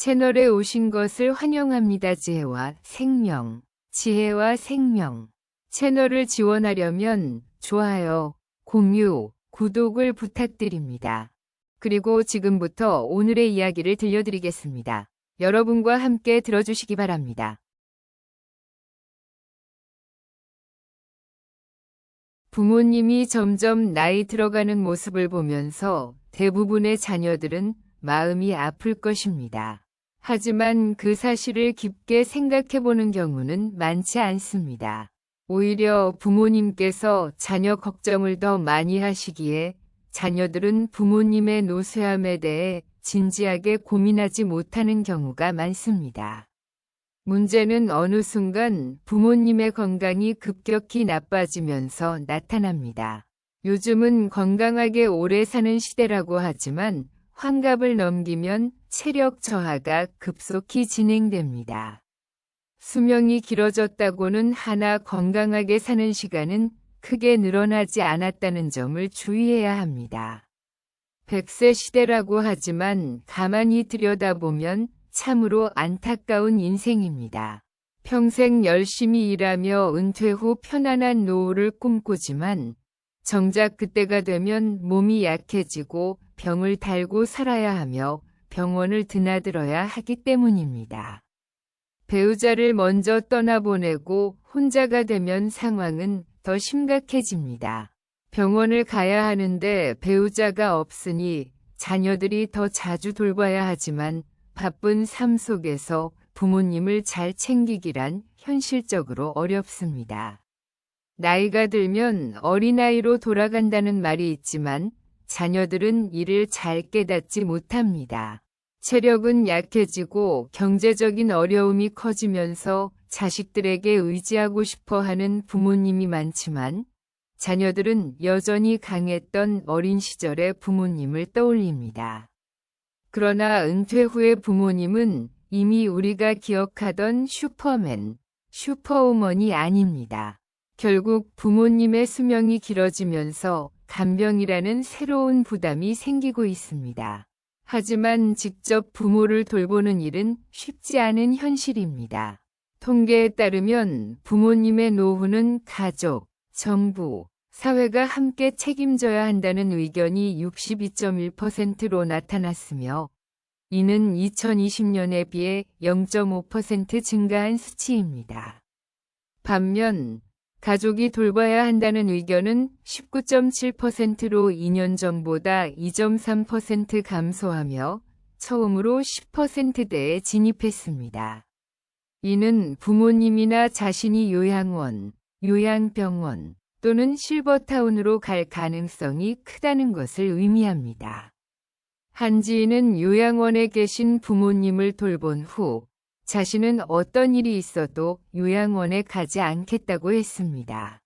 채널에 오신 것을 환영합니다. 지혜와 생명. 채널을 지원하려면 좋아요, 공유, 구독을 부탁드립니다. 그리고 지금부터 오늘의 이야기를 들려드리겠습니다. 여러분과 함께 들어주시기 바랍니다. 부모님이 점점 나이 들어가는 모습을 보면서 대부분의 자녀들은 마음이 아플 것입니다. 하지만 그 사실을 깊게 생각해보는 경우는 많지 않습니다. 오히려 부모님께서 자녀 걱정을 더 많이 하시기에 자녀들은 부모님의 노쇠함에 대해 진지하게 고민하지 못하는 경우가 많습니다. 문제는 어느 순간 부모님의 건강이 급격히 나빠지면서 나타납니다. 요즘은 건강하게 오래 사는 시대라고 하지만 환갑을 넘기면 체력 저하가 급속히 진행됩니다. 수명이 길어졌다고는 하나 건강하게 사는 시간은 크게 늘어나지 않았다는 점을 주의해야 합니다. 100세 시대라고 하지만 가만히 들여다보면 참으로 안타까운 인생입니다. 평생 열심히 일하며 은퇴 후 편안한 노후를 꿈꾸지만 정작 그때가 되면 몸이 약해지고 병을 달고 살아야 하며 병원을 드나들어야 하기 때문입니다. 배우자를 먼저 떠나보내고 혼자가 되면 상황은 더 심각해집니다. 병원을 가야 하는데 배우자가 없으니 자녀들이 더 자주 돌봐야 하지만 바쁜 삶 속에서 부모님을 잘 챙기기란 현실적으로 어렵습니다. 나이가 들면 어린아이로 돌아간다는 말이 있지만 자녀들은 이를 잘 깨닫지 못합니다. 체력은 약해지고 경제적인 어려움이 커지면서 자식들에게 의지하고 싶어 하는 부모님이 많지만 자녀들은 여전히 강했던 어린 시절의 부모님을 떠올립니다. 그러나 은퇴 후의 부모님은 이미 우리가 기억하던 슈퍼맨, 슈퍼우먼이 아닙니다. 결국 부모님의 수명이 길어지면서 간병이라는 새로운 부담이 생기고 있습니다. 하지만 직접 부모를 돌보는 일은 쉽지 않은 현실입니다. 통계에 따르면 부모님의 노후는 가족, 정부, 사회가 함께 책임져야 한다는 의견이 62.1%로 나타났으며 이는 2020년에 비해 0.5% 증가한 수치입니다. 반면 가족이 돌봐야 한다는 의견은 19.7%로 2년 전보다 2.3% 감소하며 처음으로 10%대에 진입했습니다. 이는 부모님이나 자신이 요양원, 요양병원 또는 실버타운으로 갈 가능성이 크다는 것을 의미합니다. 한 지인은 요양원에 계신 부모님을 돌본 후 자신은 어떤 일이 있어도 요양원에 가지 않겠다고 했습니다.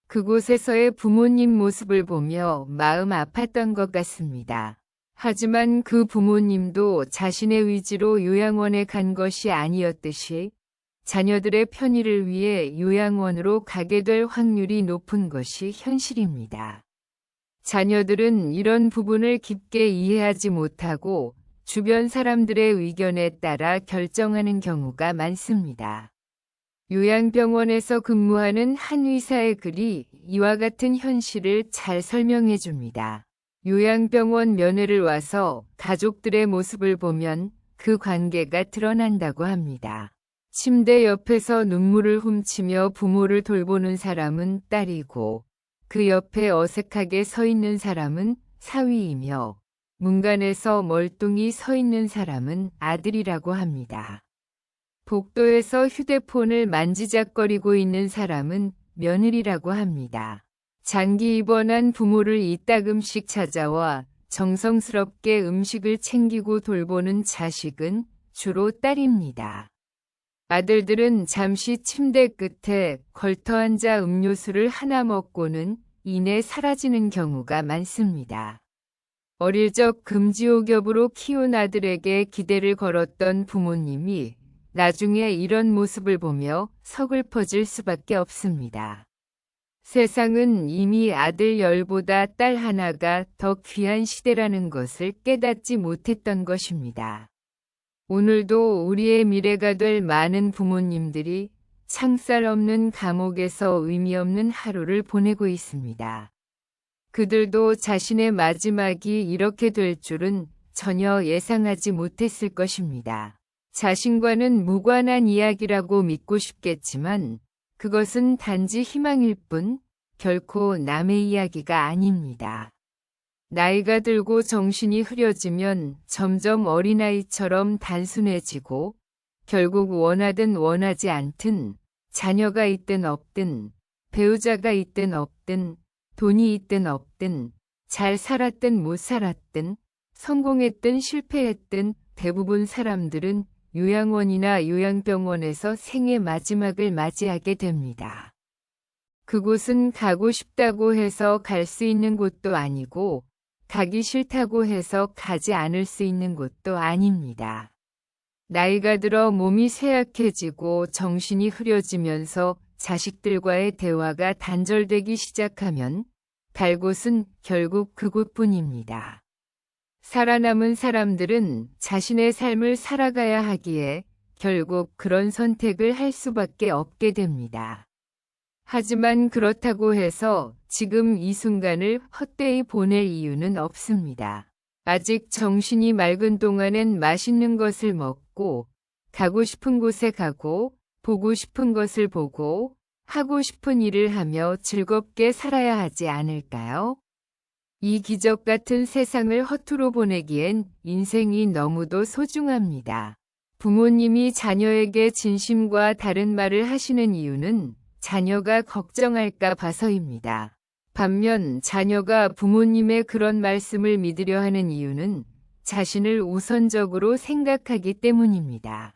그곳에서의 부모님 모습을 보며 마음 아팠던 것 같습니다. 하지만 그 부모님도 자신의 의지로 요양원에 간 것이 아니었듯이 자녀들의 편의를 위해 요양원으로 가게 될 확률이 높은 것이 현실입니다. 자녀들은 이런 부분을 깊게 이해하지 못하고 주변 사람들의 의견에 따라 결정하는 경우가 많습니다. 요양병원에서 근무하는 한 의사의 글이 이와 같은 현실을 잘 설명해 줍니다. 요양병원 면회를 와서 가족들의 모습을 보면 그 관계가 드러난다고 합니다. 침대 옆에서 눈물을 훔치며 부모를 돌보는 사람은 딸이고 그 옆에 어색하게 서 있는 사람은 사위이며 문간에서 멀뚱히 서 있는 사람은 아들이라고 합니다. 복도에서 휴대폰을 만지작거리고 있는 사람은 며느리라고 합니다. 장기 입원한 부모를 이따금씩 찾아와 정성스럽게 음식을 챙기고 돌보는 자식은 주로 딸입니다. 아들들은 잠시 침대 끝에 걸터앉아 음료수를 하나 먹고는 이내 사라지는 경우가 많습니다. 어릴 적 금지옥엽으로 키운 아들에게 기대를 걸었던 부모님이 나중에 이런 모습을 보며 서글퍼질 수밖에 없습니다. 세상은 이미 아들 10보다 딸 하나가 더 귀한 시대라는 것을 깨닫지 못했던 것입니다. 오늘도 우리의 미래가 될 많은 부모님들이 창살 없는 감옥에서 의미 없는 하루를 보내고 있습니다. 그들도 자신의 마지막이 이렇게 될 줄은 전혀 예상하지 못했을 것입니다. 자신과는 무관한 이야기라고 믿고 싶겠지만 그것은 단지 희망일 뿐 결코 남의 이야기가 아닙니다. 나이가 들고 정신이 흐려지면 점점 어린아이처럼 단순해지고 결국 원하든 원하지 않든 자녀가 있든 없든 배우자가 있든 없든 돈이 있든 없든 잘 살았든 못 살았든 성공했든 실패했든 대부분 사람들은 요양원이나 요양병원에서 생의 마지막을 맞이하게 됩니다. 그곳은 가고 싶다고 해서 갈 수 있는 곳도 아니고 가기 싫다고 해서 가지 않을 수 있는 곳도 아닙니다. 나이가 들어 몸이 쇠약해지고 정신이 흐려지면서 자식들과의 대화가 단절되기 시작하면 갈 곳은 결국 그곳뿐입니다. 살아남은 사람들은 자신의 삶을 살아가야 하기에 결국 그런 선택을 할 수밖에 없게 됩니다. 하지만 그렇다고 해서 지금 이 순간을 헛되이 보낼 이유는 없습니다. 아직 정신이 맑은 동안엔 맛있는 것을 먹고 가고 싶은 곳에 가고 보고 싶은 것을 보고 하고 싶은 일을 하며 즐겁게 살아야 하지 않을까요? 이 기적 같은 세상을 허투루 보내기엔 인생이 너무도 소중합니다. 부모님이 자녀에게 진심과 다른 말을 하시는 이유는 자녀가 걱정할까 봐서입니다. 반면 자녀가 부모님의 그런 말씀을 믿으려 하는 이유는 자신을 우선적으로 생각하기 때문입니다.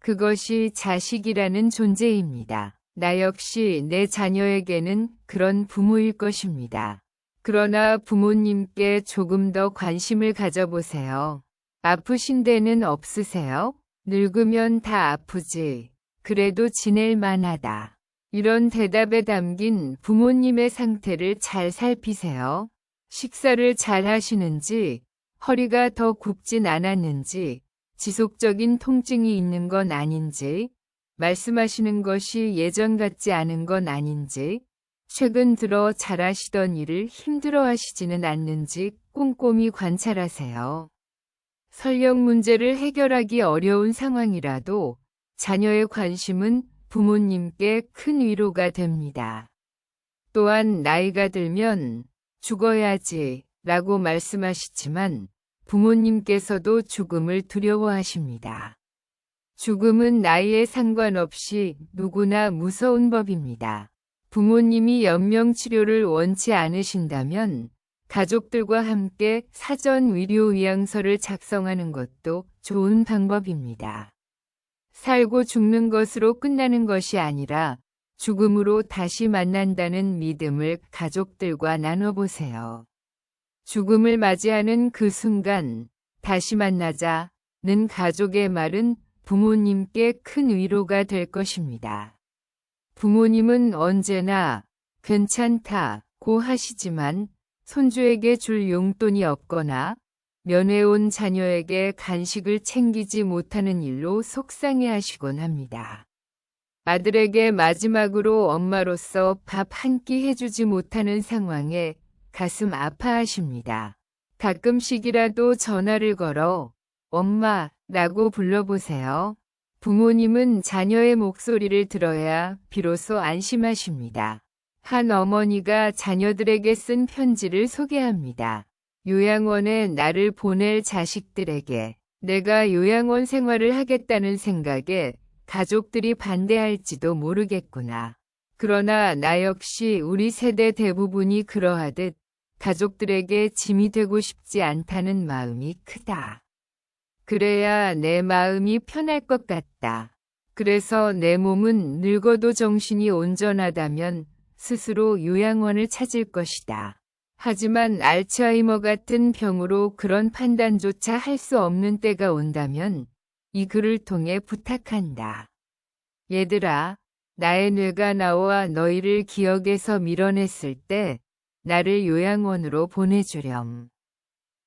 그것이 자식이라는 존재입니다. 나 역시 내 자녀에게는 그런 부모일 것입니다. 그러나 부모님께 조금 더 관심을 가져보세요. 아프신 데는 없으세요? 늙으면 다 아프지. 그래도 지낼 만하다. 이런 대답에 담긴 부모님의 상태를 잘 살피세요. 식사를 잘 하시는지, 허리가 더 굽진 않았는지, 지속적인 통증이 있는 건 아닌지, 말씀하시는 것이 예전 같지 않은 건 아닌지, 최근 들어 잘하시던 일을 힘들어하시지는 않는지 꼼꼼히 관찰하세요. 설령 문제를 해결하기 어려운 상황이라도 자녀의 관심은 부모님께 큰 위로가 됩니다. 또한 나이가 들면 죽어야지 라고 말씀하시지만 부모님께서도 죽음을 두려워하십니다. 죽음은 나이에 상관없이 누구나 무서운 법입니다. 부모님이 연명치료를 원치 않으신다면 가족들과 함께 사전 위료의향서를 작성하는 것도 좋은 방법입니다. 살고 죽는 것으로 끝나는 것이 아니라 죽음으로 다시 만난다는 믿음을 가족들과 나눠보세요. 죽음을 맞이하는 그 순간 다시 만나자는 가족의 말은 부모님께 큰 위로가 될 것입니다. 부모님은 언제나 괜찮다고 하시지만 손주에게 줄 용돈이 없거나 면회 온 자녀에게 간식을 챙기지 못하는 일로 속상해하시곤 합니다. 아들에게 마지막으로 엄마로서 밥 한 끼 해주지 못하는 상황에 가슴 아파하십니다. 가끔씩이라도 전화를 걸어 엄마라고 불러보세요. 부모님은 자녀의 목소리를 들어야 비로소 안심하십니다. 한 어머니가 자녀들에게 쓴 편지를 소개합니다. 요양원에 나를 보낼 자식들에게 내가 요양원 생활을 하겠다는 생각에 가족들이 반대할지도 모르겠구나. 그러나 나 역시 우리 세대 대부분이 그러하듯 가족들에게 짐이 되고 싶지 않다는 마음이 크다. 그래야 내 마음이 편할 것 같다. 그래서 내 몸은 늙어도 정신이 온전하다면 스스로 요양원을 찾을 것이다. 하지만 알츠하이머 같은 병으로 그런 판단조차 할 수 없는 때가 온다면 이 글을 통해 부탁한다. 얘들아, 나의 뇌가 나와 너희를 기억에서 밀어냈을 때 나를 요양원으로 보내주렴.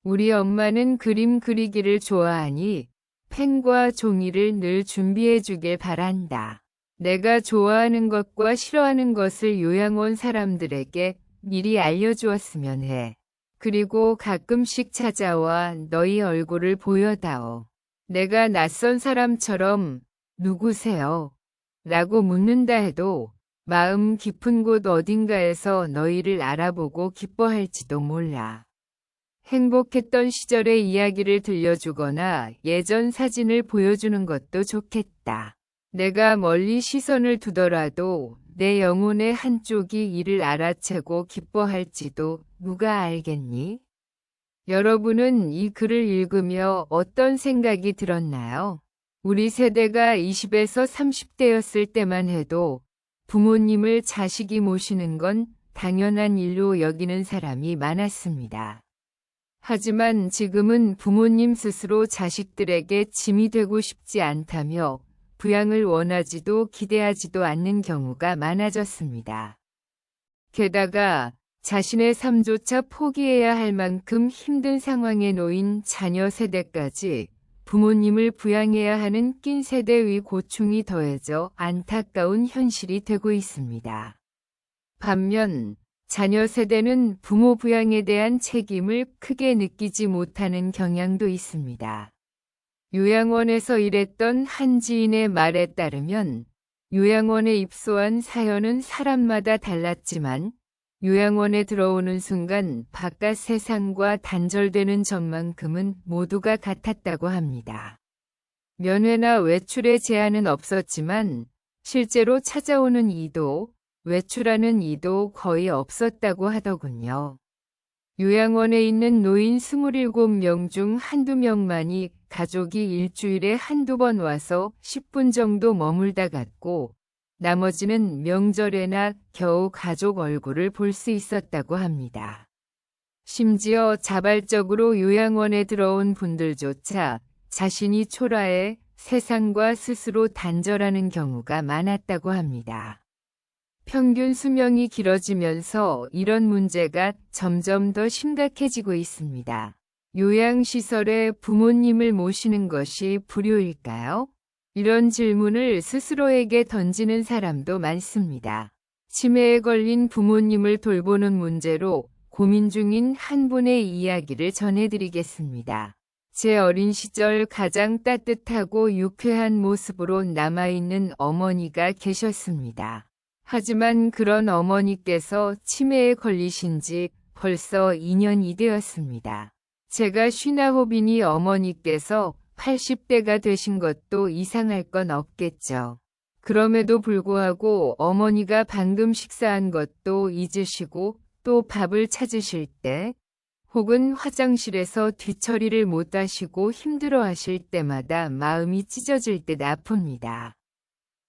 우리 엄마는 그림 그리기를 좋아하니 펜과 종이를 늘 준비해 주길 바란다. 내가 좋아하는 것과 싫어하는 것을 요양원 사람들에게 미리 알려주었으면 해. 그리고 가끔씩 찾아와 너희 얼굴을 보여다오. 내가 낯선 사람처럼 누구세요? 라고 묻는다 해도 마음 깊은 곳 어딘가에서 너희를 알아보고 기뻐할지도 몰라. 행복했던 시절의 이야기를 들려주거나 예전 사진을 보여주는 것도 좋겠다. 내가 멀리 시선을 두더라도 내 영혼의 한쪽이 이를 알아채고 기뻐할지도 누가 알겠니? 여러분은 이 글을 읽으며 어떤 생각이 들었나요? 우리 세대가 20에서 30대였을 때만 해도 부모님을 자식이 모시는 건 당연한 일로 여기는 사람이 많았습니다. 하지만 지금은 부모님 스스로 자식들에게 짐이 되고 싶지 않다며 부양을 원하지도 기대하지도 않는 경우가 많아졌습니다. 게다가 자신의 삶조차 포기해야 할 만큼 힘든 상황에 놓인 자녀 세대까지 부모님을 부양해야 하는 낀 세대의 고충이 더해져 안타까운 현실이 되고 있습니다. 반면 자녀 세대는 부모 부양에 대한 책임을 크게 느끼지 못하는 경향도 있습니다. 요양원에서 일했던 한 지인의 말에 따르면 요양원에 입소한 사연은 사람마다 달랐지만 요양원에 들어오는 순간 바깥 세상과 단절되는 점만큼은 모두가 같았다고 합니다. 면회나 외출에 제한은 없었지만 실제로 찾아오는 이도, 외출하는 이도 거의 없었다고 하더군요. 요양원에 있는 노인 27명 중 한두 명만이 가족이 일주일에 한두 번 와서 10분 정도 머물다 갔고 나머지는 명절에나 겨우 가족 얼굴을 볼 수 있었다고 합니다. 심지어 자발적으로 요양원에 들어온 분들조차 자신이 초라해 세상과 스스로 단절하는 경우가 많았다고 합니다. 평균 수명이 길어지면서 이런 문제가 점점 더 심각해지고 있습니다. 요양시설에 부모님을 모시는 것이 불효일까요? 이런 질문을 스스로에게 던지는 사람도 많습니다. 치매에 걸린 부모님을 돌보는 문제로 고민 중인 한 분의 이야기를 전해드리겠습니다. 제 어린 시절 가장 따뜻하고 유쾌한 모습으로 남아있는 어머니가 계셨습니다. 하지만 그런 어머니께서 치매에 걸리신 지 벌써 2년이 되었습니다. 제가 59이니 어머니께서 80대가 되신 것도 이상할 건 없겠죠. 그럼에도 불구하고 어머니가 방금 식사한 것도 잊으시고 또 밥을 찾으실 때 혹은 화장실에서 뒤처리를 못 하시고 힘들어 하실 때마다 마음이 찢어질 듯 아픕니다.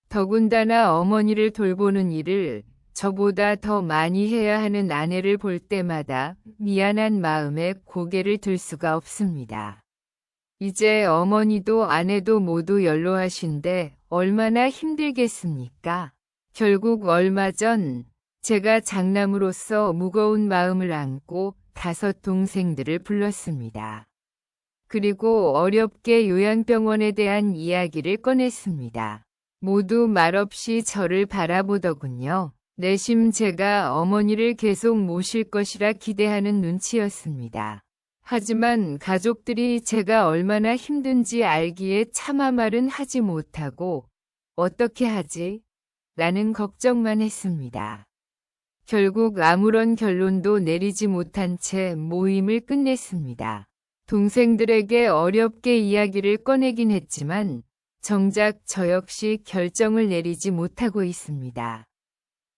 더군다나 어머니를 돌보는 일을 저보다 더 많이 해야 하는 아내를 볼 때마다 미안한 마음에 고개를 들 수가 없습니다. 이제 어머니도 아내도 모두 연로하신데 얼마나 힘들겠습니까? 결국 얼마 전 제가 장남으로서 무거운 마음을 안고 5 동생들을 불렀습니다. 그리고 어렵게 요양병원에 대한 이야기를 꺼냈습니다. 모두 말없이 저를 바라보더군요. 내심 제가 어머니를 계속 모실 것이라 기대하는 눈치였습니다. 하지만 가족들이 제가 얼마나 힘든지 알기에 차마 말은 하지 못하고 어떻게 하지? 라는 걱정만 했습니다. 결국 아무런 결론도 내리지 못한 채 모임을 끝냈습니다. 동생들에게 어렵게 이야기를 꺼내긴 했지만 정작 저 역시 결정을 내리지 못하고 있습니다.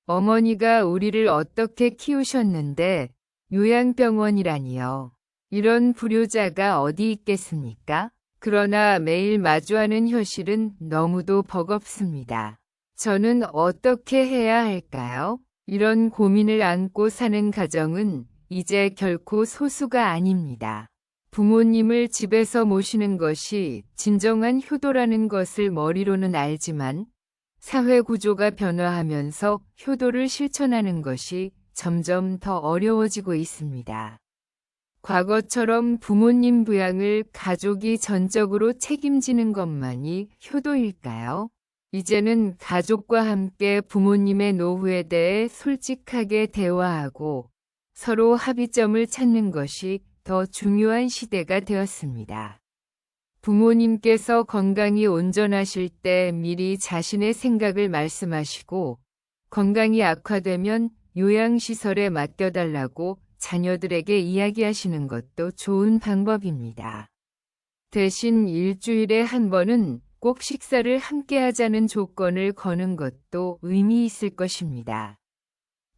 어머니가 우리를 어떻게 키우셨는데 요양병원이라니요. 이런 불효자가 어디 있겠습니까? 그러나 매일 마주하는 현실은 너무도 버겁습니다. 저는 어떻게 해야 할까요? 이런 고민을 안고 사는 가정은 이제 결코 소수가 아닙니다. 부모님을 집에서 모시는 것이 진정한 효도라는 것을 머리로는 알지만 사회 구조가 변화하면서 효도를 실천하는 것이 점점 더 어려워지고 있습니다. 과거처럼 부모님 부양을 가족이 전적으로 책임지는 것만이 효도일까요? 이제는 가족과 함께 부모님의 노후에 대해 솔직하게 대화하고 서로 합의점을 찾는 것이 더 중요한 시대가 되었습니다. 부모님께서 건강이 온전하실 때 미리 자신의 생각을 말씀하시고 건강이 악화되면 요양시설에 맡겨달라고 자녀들에게 이야기하시는 것도 좋은 방법입니다. 대신 일주일에 한 번은 꼭 식사를 함께 하자는 조건을 거는 것도 의미 있을 것입니다.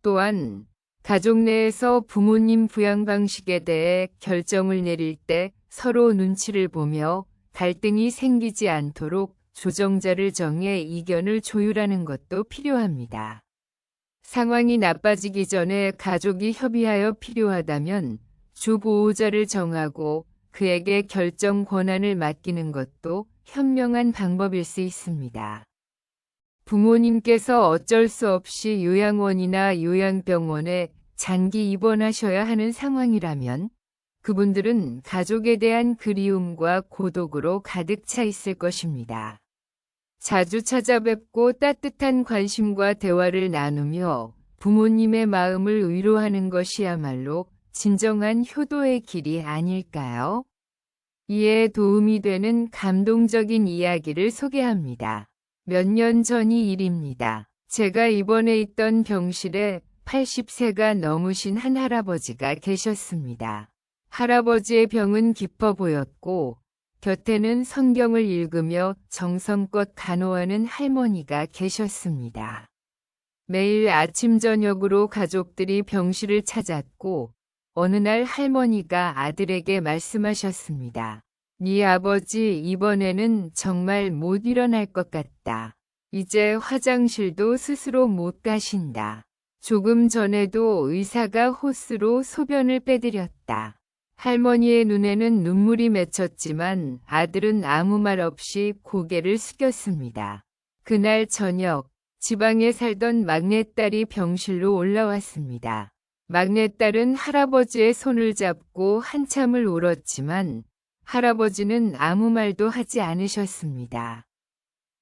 또한 가족 내에서 부모님 부양 방식에 대해 결정을 내릴 때 서로 눈치를 보며 갈등이 생기지 않도록 조정자를 정해 이견을 조율하는 것도 필요합니다. 상황이 나빠지기 전에 가족이 협의하여 필요하다면 주보호자를 정하고 그에게 결정 권한을 맡기는 것도 현명한 방법일 수 있습니다. 부모님께서 어쩔 수 없이 요양원이나 요양병원에 장기 입원하셔야 하는 상황이라면 그분들은 가족에 대한 그리움과 고독으로 가득 차 있을 것입니다. 자주 찾아뵙고 따뜻한 관심과 대화를 나누며 부모님의 마음을 위로하는 것이야말로 진정한 효도의 길이 아닐까요? 이에 도움이 되는 감동적인 이야기를 소개합니다. 몇 년 전의 일입니다. 제가 입원해 있던 병실에 80세가 넘으신 한 할아버지가 계셨습니다. 할아버지의 병은 깊어 보였고 곁에는 성경을 읽으며 정성껏 간호하는 할머니가 계셨습니다. 매일 아침 저녁으로 가족들이 병실을 찾았고 어느 날 할머니가 아들에게 말씀하셨습니다. 네 아버지 이번에는 정말 못 일어날 것 같다. 이제 화장실도 스스로 못 가신다. 조금 전에도 의사가 호스로 소변을 빼드렸다. 할머니의 눈에는 눈물이 맺혔지만 아들은 아무 말 없이 고개를 숙였습니다. 그날 저녁 지방에 살던 막내딸이 병실로 올라왔습니다. 막내딸은 할아버지의 손을 잡고 한참을 울었지만 할아버지는 아무 말도 하지 않으셨습니다.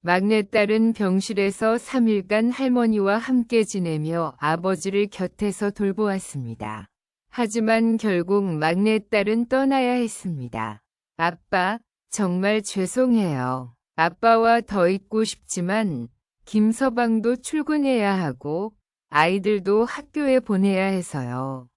막내딸은 병실에서 3일간 할머니와 함께 지내며 아버지를 곁에서 돌보았습니다. 하지만 결국 막내딸은 떠나야 했습니다. 아빠, 정말 죄송해요. 아빠와 더 있고 싶지만 김서방도 출근해야 하고 아이들도 학교에 보내야 해서요.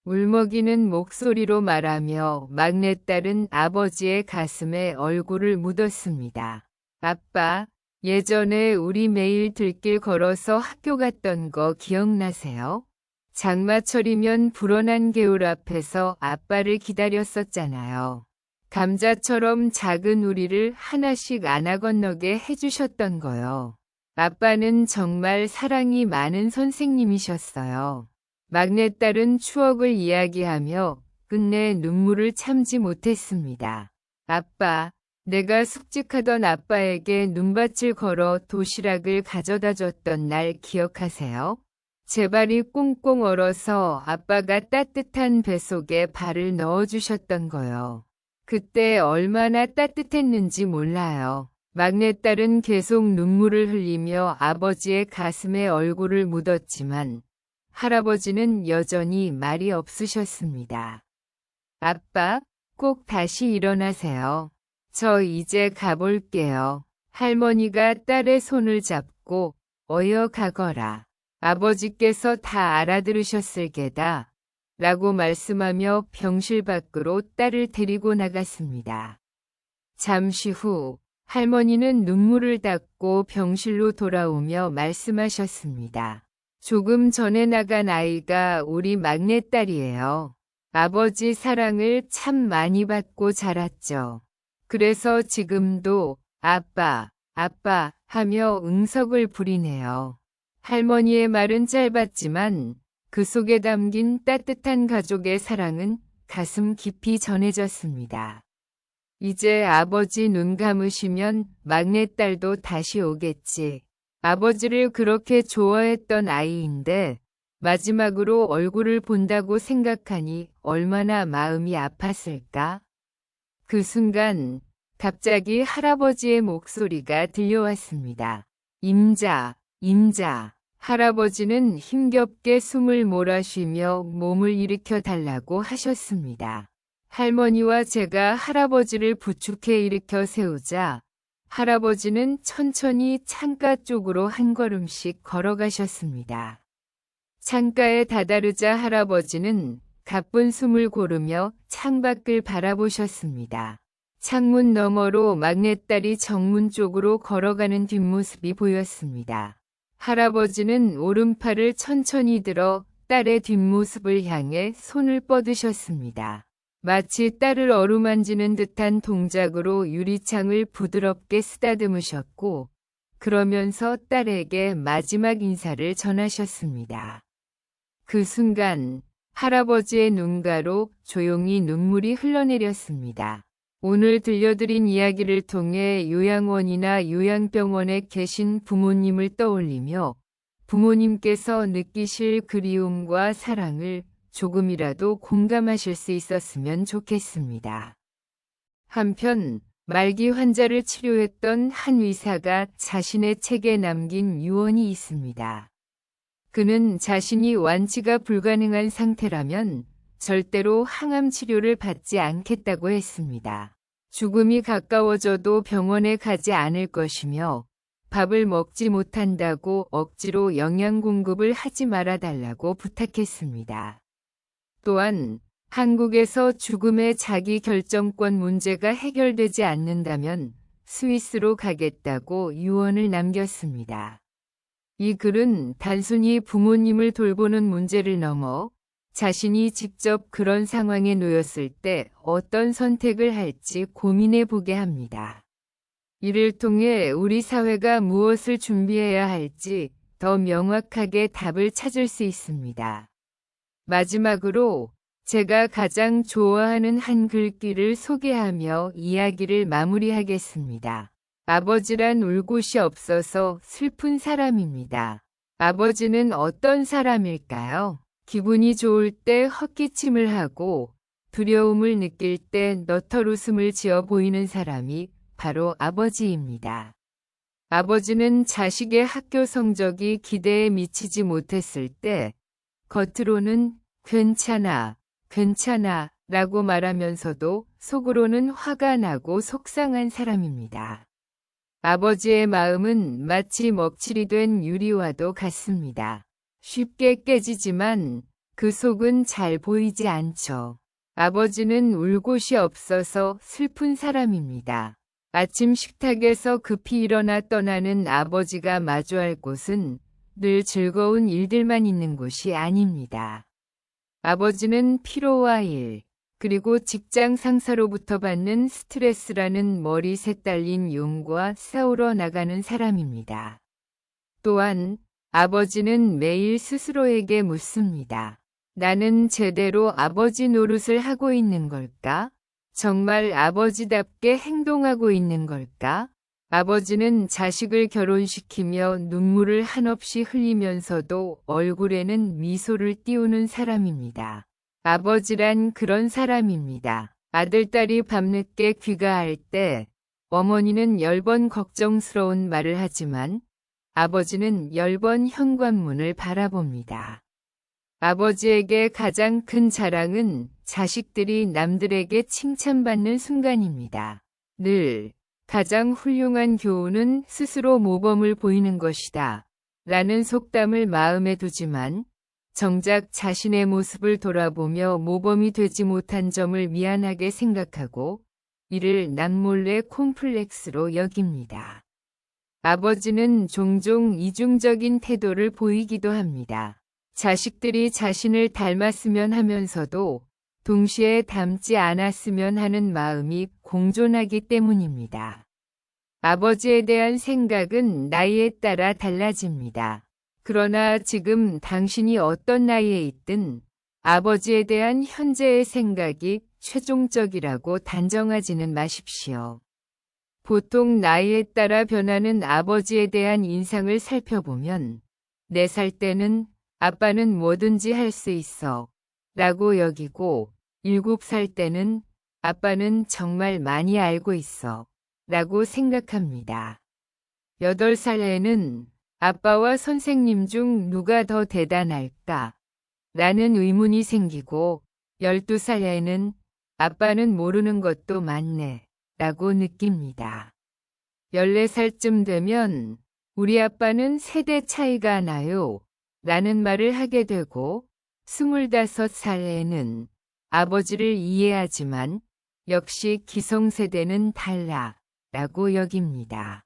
울먹이는 목소리로 말하며 막내딸은 아버지의 가슴에 얼굴을 묻었습니다. 아빠, 예전에 우리 매일 들길 걸어서 학교 갔던 거 기억나세요? 장마철이면 불어난 개울 앞에서 아빠를 기다렸었잖아요. 감자처럼 작은 우리를 하나씩 안아 건너게 해주셨던 거요. 아빠는 정말 사랑이 많은 선생님이셨어요. 막내딸은 추억을 이야기하며 끝내 눈물을 참지 못했습니다. 아빠, 내가 숙직하던 아빠에게 눈밭을 걸어 도시락을 가져다 줬던 날 기억하세요? 제 발이 꽁꽁 얼어서 아빠가 따뜻한 뱃속에 발을 넣어주셨던 거요. 그때 얼마나 따뜻했는지 몰라요. 막내딸은 계속 눈물을 흘리며 아버지의 가슴에 얼굴을 묻었지만 할아버지는 여전히 말이 없으셨습니다. 아빠, 꼭 다시 일어나세요. 저 이제 가볼게요. 할머니가 딸의 손을 잡고 어여 가거라. 아버지께서 다 알아들으셨을 게다. 라고 말씀하며 병실 밖으로 딸을 데리고 나갔습니다. 잠시 후 할머니는 눈물을 닦고 병실로 돌아오며 말씀하셨습니다. 조금 전에 나간 아이가 우리 막내딸이에요. 아버지 사랑을 참 많이 받고 자랐죠. 그래서 지금도 아빠, 아빠 하며 응석을 부리네요. 할머니의 말은 짧았지만 그 속에 담긴 따뜻한 가족의 사랑은 가슴 깊이 전해졌습니다. 이제 아버지 눈 감으시면 막내딸도 다시 오겠지. 아버지를 그렇게 좋아했던 아이인데 마지막으로 얼굴을 본다고 생각하니 얼마나 마음이 아팠을까? 그 순간 갑자기 할아버지의 목소리가 들려왔습니다. 임자, 임자. 할아버지는 힘겹게 숨을 몰아쉬며 몸을 일으켜 달라고 하셨습니다. 할머니와 제가 할아버지를 부축해 일으켜 세우자 할아버지는 천천히 창가 쪽으로 한 걸음씩 걸어가셨습니다. 창가에 다다르자 할아버지는 가쁜 숨을 고르며 창밖을 바라보셨습니다. 창문 너머로 막내딸이 정문 쪽으로 걸어가는 뒷모습이 보였습니다. 할아버지는 오른팔을 천천히 들어 딸의 뒷모습을 향해 손을 뻗으셨습니다. 마치 딸을 어루만지는 듯한 동작으로 유리창을 부드럽게 쓰다듬으셨고, 그러면서 딸에게 마지막 인사를 전하셨습니다. 그 순간 할아버지의 눈가로 조용히 눈물이 흘러내렸습니다. 오늘 들려드린 이야기를 통해 요양원이나 요양병원에 계신 부모님을 떠올리며 부모님께서 느끼실 그리움과 사랑을 조금이라도 공감하실 수 있었으면 좋겠습니다. 한편 말기 환자를 치료했던 한 의사가 자신의 책에 남긴 유언이 있습니다. 그는 자신이 완치가 불가능한 상태라면 절대로 항암 치료를 받지 않겠다고 했습니다. 죽음이 가까워져도 병원에 가지 않을 것이며 밥을 먹지 못한다고 억지로 영양 공급을 하지 말아달라고 부탁했습니다. 또한 한국에서 죽음의 자기 결정권 문제가 해결되지 않는다면 스위스로 가겠다고 유언을 남겼습니다. 이 글은 단순히 부모님을 돌보는 문제를 넘어 자신이 직접 그런 상황에 놓였을 때 어떤 선택을 할지 고민해 보게 합니다. 이를 통해 우리 사회가 무엇을 준비해야 할지 더 명확하게 답을 찾을 수 있습니다. 마지막으로 제가 가장 좋아하는 한 글귀를 소개하며 이야기를 마무리하겠습니다. 아버지란 울 곳이 없어서 슬픈 사람입니다. 아버지는 어떤 사람일까요? 기분이 좋을 때 헛기침을 하고 두려움을 느낄 때 너털웃음을 지어 보이는 사람이 바로 아버지입니다. 아버지는 자식의 학교 성적이 기대에 미치지 못했을 때 겉으로는 괜찮아, 괜찮아 라고 말하면서도 속으로는 화가 나고 속상한 사람입니다. 아버지의 마음은 마치 먹칠이 된 유리와도 같습니다. 쉽게 깨지지만 그 속은 잘 보이지 않죠. 아버지는 울 곳이 없어서 슬픈 사람입니다. 아침 식탁에서 급히 일어나 떠나는 아버지가 마주할 곳은 늘 즐거운 일들만 있는 곳이 아닙니다. 아버지는 피로와 일, 그리고 직장 상사로부터 받는 스트레스라는 머리 새딸린 용과 싸우러 나가는 사람입니다. 또한 아버지는 매일 스스로에게 묻습니다. 나는 제대로 아버지 노릇을 하고 있는 걸까? 정말 아버지답게 행동하고 있는 걸까? 아버지는 자식을 결혼시키며 눈물을 한없이 흘리면서도 얼굴에는 미소를 띄우는 사람입니다. 아버지란 그런 사람입니다. 아들딸이 밤늦게 귀가할 때 어머니는 10번 걱정스러운 말을 하지만 아버지는 10번 현관문을 바라봅니다. 아버지에게 가장 큰 자랑은 자식들이 남들에게 칭찬받는 순간입니다. 늘 가장 훌륭한 교훈은 스스로 모범을 보이는 것이다 라는 속담을 마음에 두지만 정작 자신의 모습을 돌아보며 모범이 되지 못한 점을 미안하게 생각하고 이를 남몰래 콤플렉스로 여깁니다. 아버지는 종종 이중적인 태도를 보이기도 합니다. 자식들이 자신을 닮았으면 하면서도 동시에 닮지 않았으면 하는 마음이 공존하기 때문입니다. 아버지에 대한 생각은 나이에 따라 달라집니다. 그러나 지금 당신이 어떤 나이에 있든 아버지에 대한 현재의 생각이 최종적이라고 단정하지는 마십시오. 보통 나이에 따라 변하는 아버지에 대한 인상을 살펴보면 4살 때는 아빠는 뭐든지 할 수 있어 라고 여기고 7살 때는 아빠는 정말 많이 알고 있어 라고 생각합니다. 8살에는 아빠와 선생님 중 누가 더 대단할까? 라는 의문이 생기고 12살에는 아빠는 모르는 것도 많네 라고 느낍니다. 14살쯤 되면 우리 아빠는 세대 차이가 나요 라는 말을 하게 되고 25살에는 아버지를 이해하지만 역시 기성세대는 달라 라고 여깁니다.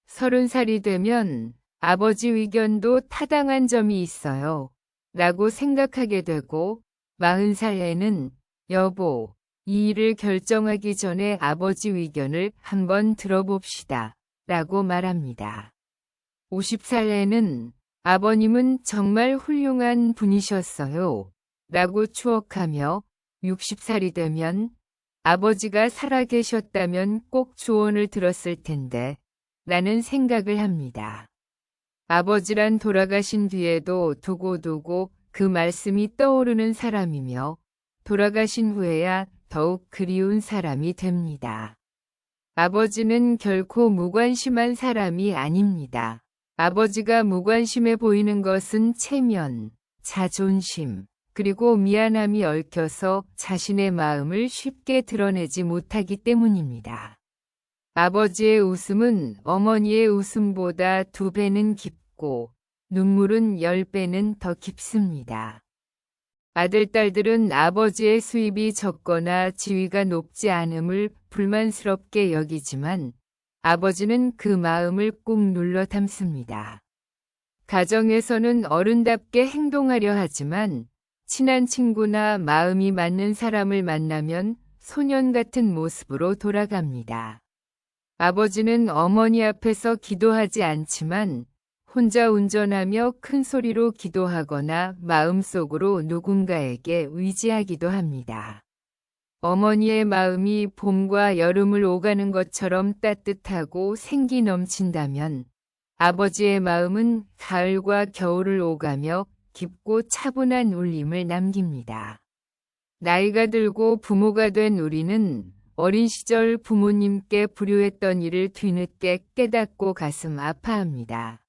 30살이 되면 아버지 의견도 타당한 점이 있어요 라고 생각하게 되고 40살에는 여보, 이 일을 결정하기 전에 아버지 의견을 한번 들어봅시다 라고 말합니다. 50살에는 아버님은 정말 훌륭한 분이셨어요 라고 추억하며 60살이 되면 아버지가 살아계셨다면 꼭 조언을 들었을 텐데 라는 생각을 합니다. 아버지란 돌아가신 뒤에도 두고두고 그 말씀이 떠오르는 사람이며 돌아가신 후에야 더욱 그리운 사람이 됩니다. 아버지는 결코 무관심한 사람이 아닙니다. 아버지가 무관심해 보이는 것은 체면, 자존심, 그리고 미안함이 얽혀서 자신의 마음을 쉽게 드러내지 못하기 때문입니다. 아버지의 웃음은 어머니의 웃음보다 2배는 깊고 눈물은 10배는 더 깊습니다. 아들, 딸들은 아버지의 수입이 적거나 지위가 높지 않음을 불만스럽게 여기지만 아버지는 그 마음을 꾹 눌러 담습니다. 가정에서는 어른답게 행동하려 하지만 친한 친구나 마음이 맞는 사람을 만나면 소년 같은 모습으로 돌아갑니다. 아버지는 어머니 앞에서 기도하지 않지만 혼자 운전하며 큰 소리로 기도하거나 마음속으로 누군가에게 의지하기도 합니다. 어머니의 마음이 봄과 여름을 오가는 것처럼 따뜻하고 생기 넘친다면 아버지의 마음은 가을과 겨울을 오가며 깊고 차분한 울림을 남깁니다. 나이가 들고 부모가 된 우리는 어린 시절 부모님께 불효했던 일을 뒤늦게 깨닫고 가슴 아파합니다.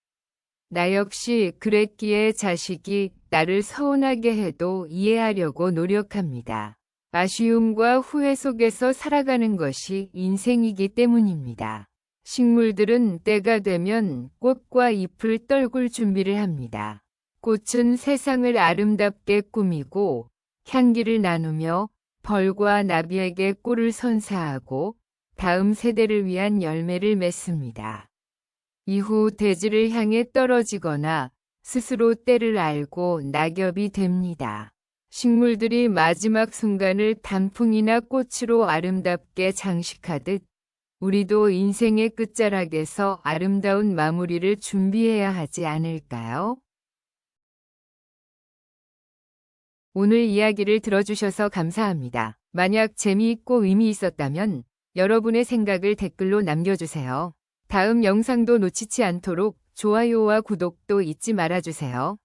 나 역시 그랬기에 자식이 나를 서운하게 해도 이해하려고 노력합니다. 아쉬움과 후회 속에서 살아가는 것이 인생이기 때문입니다. 식물들은 때가 되면 꽃과 잎을 떨굴 준비를 합니다. 꽃은 세상을 아름답게 꾸미고 향기를 나누며 벌과 나비에게 꿀을 선사하고 다음 세대를 위한 열매를 맺습니다. 이후 대지를 향해 떨어지거나 스스로 때를 알고 낙엽이 됩니다. 식물들이 마지막 순간을 단풍이나 꽃으로 아름답게 장식하듯 우리도 인생의 끝자락에서 아름다운 마무리를 준비해야 하지 않을까요? 오늘 이야기를 들어주셔서 감사합니다. 만약 재미있고 의미 있었다면 여러분의 생각을 댓글로 남겨주세요. 다음 영상도 놓치지 않도록 좋아요와 구독도 잊지 말아주세요.